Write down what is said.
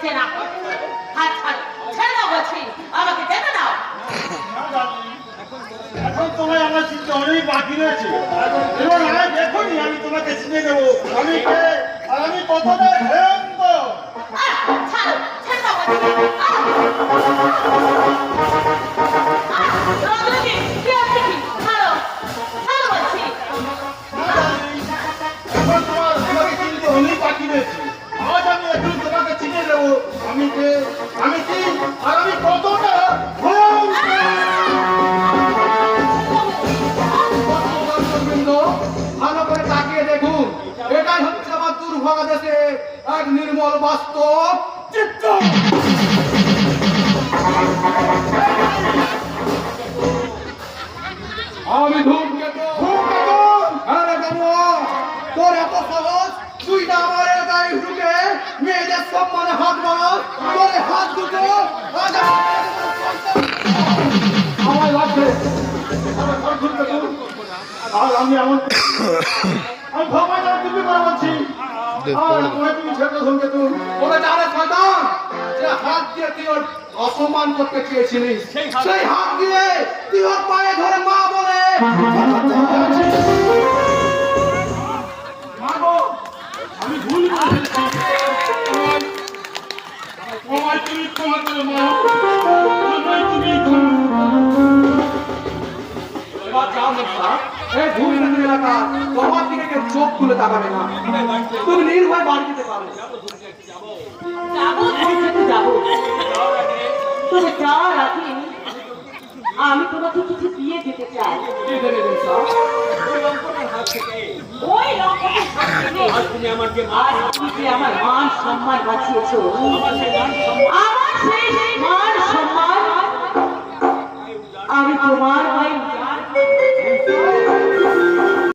চেনা হাত হাত ছেড়ে দাও বলছি আমাকে যেতে দাও এখন তোমায় আমার চিন্তা অনেক বাকি রয়েছে এবং আজ এখনই আমি তোমাকে চিনে দেবো আমি কে আর আমি কতটা ভয়ঙ্কর ছাড়ো ছেড়ে দাও বলছি রজনী কি আছে কি ছাড়ো ছাড়ো বলছি এখন তোমাকে চিনতে অনেক বাকি রয়েছে আজ আমি এখন তোমাকে চিনে দেবো আমি কে আমি কি আর আমি কতটা ভয়ঙ্কর ভালো করে তাকিয়ে দেখুন এটাই হচ্ছে আমার দুর্ভাগা দেশে এক নির্মল বাস্তব চিত্র আমি ধূমকেতু আরে বাবু তোর এত সহজ তুই না আমার গায়ে ঢুকে মেয়েদের সম্মানে হাত মারাস তোর হাত দুটো আজ আমার লাগবে আর আমি এমন আমি ভগবান তুমি করে বলছি আর তুমি ছেড়ে ধূমকেতু ওরে জানে শয়তান যে হাত দিয়ে তুই ওর অপমান করতে চেয়েছিলিস সেই হাত দিয়ে তুই ওর পায়ে ধরে মা বলে মাগো আমি ভুল করে ফেলেছি তোমায় তুমি ক্ষমা করে নাও তোমায় তুমি এবার যাও না এই ভূমিহীন এলাকা তোমার দিকে কেউ চোখ তুলে তাকাবে না তুমি নির্ভয় বাড়ি যেতে পারো যাবো ধূমকেতু যাবো তবে যাওয়ার আগে আমি তোমাকে কিছু দিয়ে যেতে চাই কি দেবে বলছো ওই লঙ্কাকে হাত থেকে আর তুমি যে আমার মান সম্মান বাঁচিয়েছো আমার সেই মান